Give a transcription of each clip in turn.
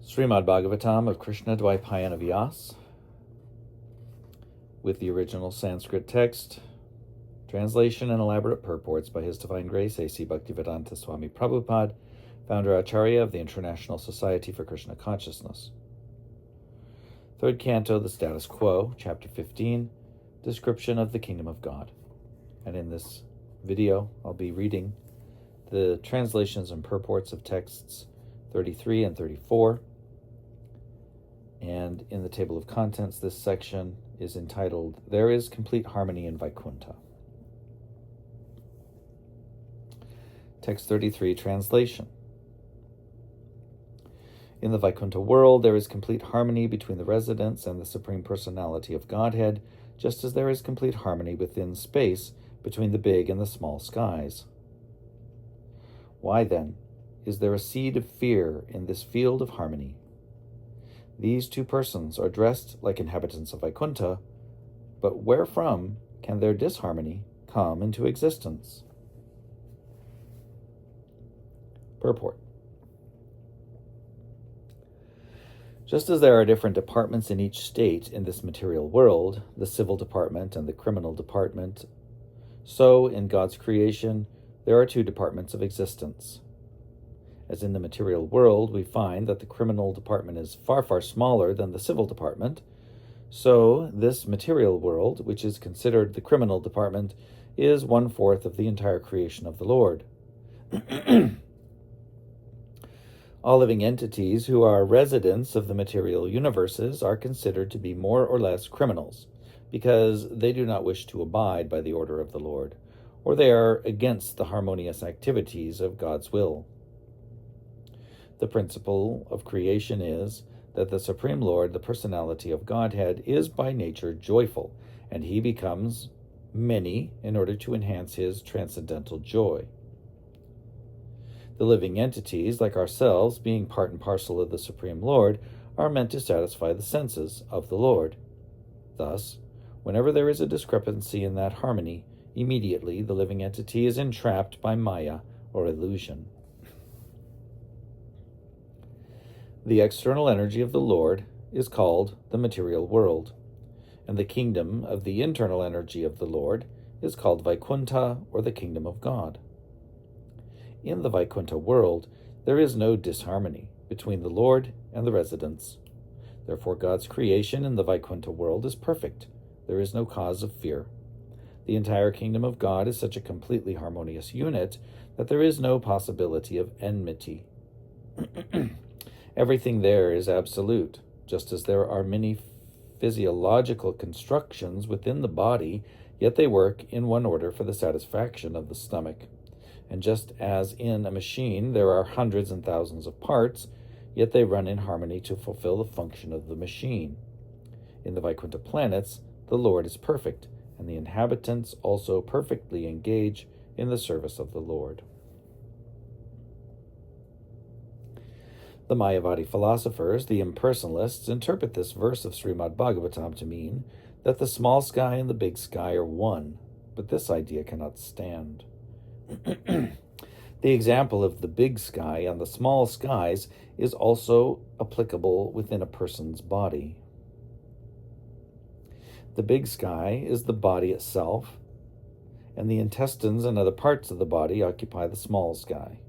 Śrīmad Bhāgavatam of Krishna Dvaipayana Vyas, with the original Sanskrit text, translation and elaborate purports by His Divine Grace A.C. Bhaktivedanta Swami Prabhupada, founder Acharya of the International Society for Krishna Consciousness. Third Canto, The Status Quo, Chapter 15, Description of the Kingdom of God. And in this video, I'll be reading the translations and purports of texts 33 and 34. And in the table of contents, this section is entitled, There is Complete Harmony in Vaikuntha. Text 33, translation. In the Vaikuntha world, there is complete harmony between the residents and the Supreme Personality of Godhead, just as there is complete harmony within space between the big and the small skies. Why, then, is there a seed of fear in this field of harmony? These two persons are dressed like inhabitants of Vaikuntha, but wherefrom can their disharmony come into existence? Purport. Just as there are different departments in each state in this material world, the civil department and the criminal department, so in God's creation there are two departments of existence. As in the material world, we find that the criminal department is far, far smaller than the civil department. So this material world, which is considered the criminal department, is 1/4 of the entire creation of the Lord. All living entities who are residents of the material universes are considered to be more or less criminals, because they do not wish to abide by the order of the Lord, or they are against the harmonious activities of God's will. The principle of creation is that the Supreme Lord, the Personality of Godhead, is by nature joyful, and he becomes many in order to enhance his transcendental joy. The living entities, like ourselves, being part and parcel of the Supreme Lord, are meant to satisfy the senses of the Lord. Thus, whenever there is a discrepancy in that harmony, immediately the living entity is entrapped by Maya, or illusion. The external energy of the Lord is called the material world, and the kingdom of the internal energy of the Lord is called Vaikuntha, or the kingdom of God. In the Vaikuntha world, there is no disharmony between the Lord and the residents. Therefore, God's creation in the Vaikuntha world is perfect. There is no cause of fear. The entire kingdom of God is such a completely harmonious unit that there is no possibility of enmity. Everything there is absolute, just as there are many physiological constructions within the body, yet they work in one order for the satisfaction of the stomach. And just as in a machine there are hundreds and thousands of parts, yet they run in harmony to fulfill the function of the machine. In the Vaikuntha planets, the Lord is perfect, and the inhabitants also perfectly engage in the service of the Lord. The Mayavadi philosophers, the impersonalists, interpret this verse of Śrīmad Bhāgavatam to mean that the small sky and the big sky are one, but this idea cannot stand. The example of the big sky and the small skies is also applicable within a person's body. The big sky is the body itself, and the intestines and other parts of the body occupy the small sky.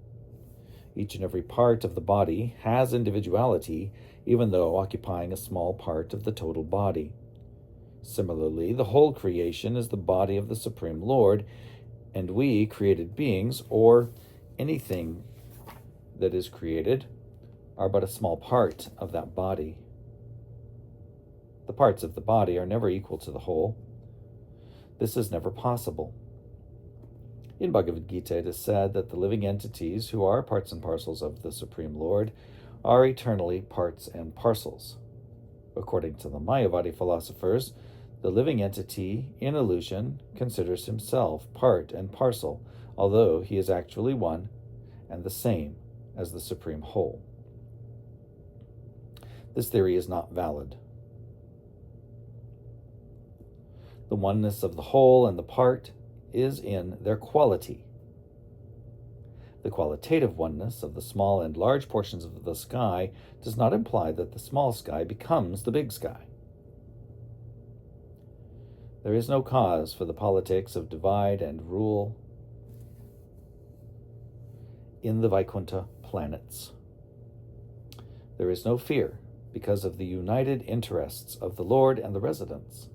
Each and every part of the body has individuality, even though occupying a small part of the total body. Similarly, the whole creation is the body of the Supreme Lord, and we, created beings, or anything that is created, are but a small part of that body. The parts of the body are never equal to the whole. This is never possible. In Bhagavad Gita, it is said that the living entities, who are parts and parcels of the Supreme Lord, are eternally parts and parcels. According to the Mayavadi philosophers, the living entity in illusion considers himself part and parcel, although he is actually one and the same as the Supreme Whole. This theory is not valid. The oneness of the whole and the part is in their quality. The qualitative oneness of the small and large portions of the sky does not imply that the small sky becomes the big sky. There is no cause for the politics of divide and rule in the Vaikuntha planets. There is no fear because of the united interests of the Lord and the residents.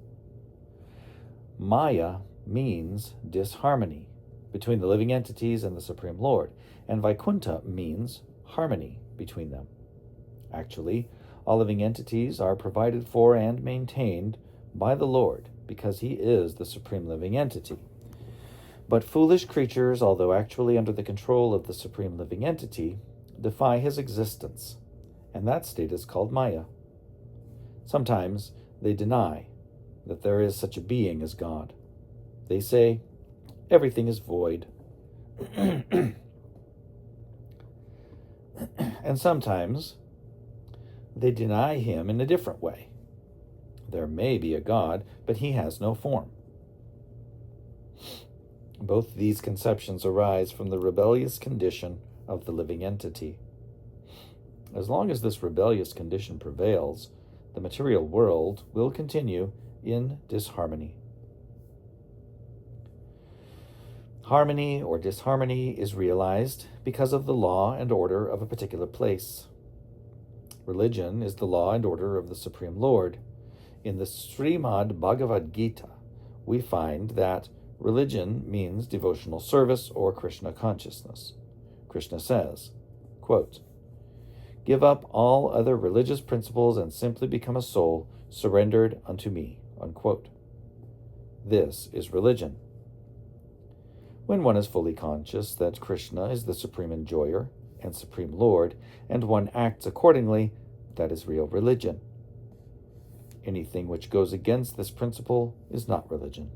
Maya means disharmony between the living entities and the Supreme Lord, and Vaikuntha means harmony between them. Actually, all living entities are provided for and maintained by the Lord because he is the supreme living entity. But foolish creatures, although actually under the control of the supreme living entity, defy his existence, and that state is called Maya. Sometimes they deny that there is such a being as God. They say, everything is void. And sometimes they deny him in a different way. There may be a God, but he has no form. Both these conceptions arise from the rebellious condition of the living entity. As long as this rebellious condition prevails, the material world will continue in disharmony. Harmony or disharmony is realized because of the law and order of a particular place. Religion is the law and order of the Supreme Lord. In the Śrīmad Bhāgavatam, we find that religion means devotional service or Krishna consciousness. Krishna says, quote, "Give up all other religious principles and simply become a soul surrendered unto me," unquote. This is religion. When one is fully conscious that Krishna is the supreme enjoyer and supreme Lord, and one acts accordingly, that is real religion. Anything which goes against this principle is not religion.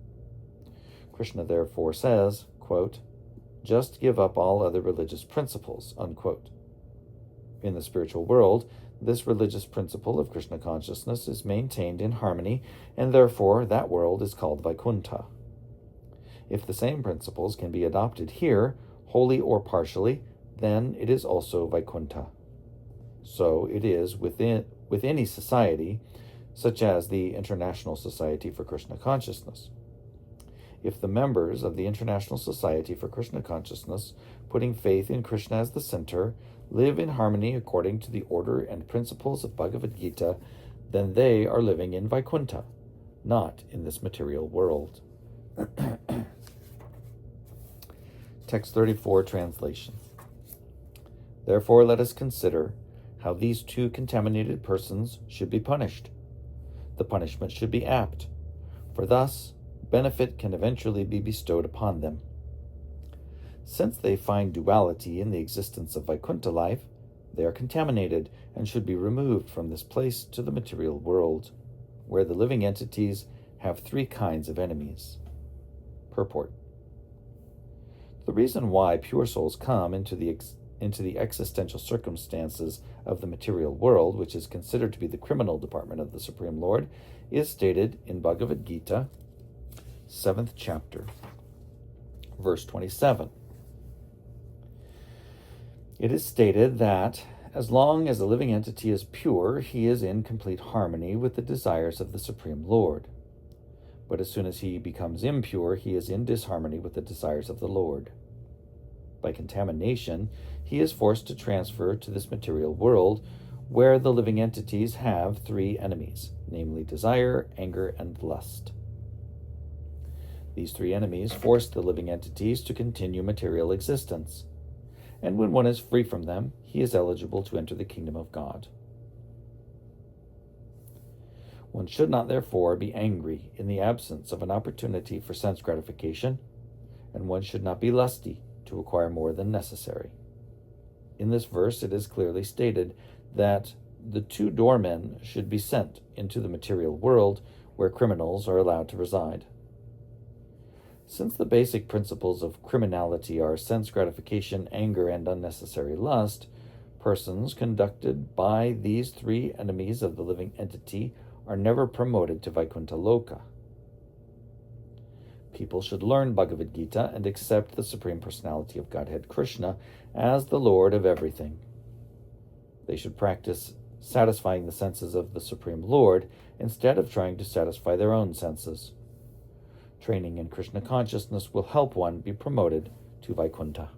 Krishna therefore says, quote, "Just give up all other religious principles," unquote. In the spiritual world, this religious principle of Krishna consciousness is maintained in harmony, and therefore that world is called Vaikuntha. If the same principles can be adopted here, wholly or partially, then it is also Vaikuntha. So it is with any society, such as the International Society for Krishna Consciousness. If the members of the International Society for Krishna Consciousness, putting faith in Krishna as the center, live in harmony according to the order and principles of Bhagavad Gita, then they are living in Vaikuntha, not in this material world. Text 34, translation. Therefore, let us consider how these two contaminated persons should be punished. The punishment should be apt, for thus benefit can eventually be bestowed upon them. Since they find duality in the existence of Vaikuntha life, they are contaminated and should be removed from this place to the material world, where the living entities have three kinds of enemies. Purport. The reason why pure souls come into the existential circumstances of the material world, which is considered to be the criminal department of the Supreme Lord, is stated in Bhagavad Gita, 7th chapter, verse 27. It is stated that as long as the living entity is pure, he is in complete harmony with the desires of the Supreme Lord. But as soon as he becomes impure, he is in disharmony with the desires of the Lord. By contamination, he is forced to transfer to this material world, where the living entities have three enemies, namely desire, anger, and lust. These three enemies force the living entities to continue material existence, and when one is free from them, he is eligible to enter the kingdom of God. One should not therefore be angry in the absence of an opportunity for sense gratification, and one should not be lusty to acquire more than necessary. In this verse, it is clearly stated that the two doormen should be sent into the material world where criminals are allowed to reside. Since the basic principles of criminality are sense gratification, anger, and unnecessary lust, persons conducted by these three enemies of the living entity are never promoted to Vaikuntha Loka. People should learn Bhagavad Gita and accept the Supreme Personality of Godhead Krishna as the Lord of everything. They should practice satisfying the senses of the Supreme Lord instead of trying to satisfy their own senses. Training in Krishna consciousness will help one be promoted to Vaikuntha.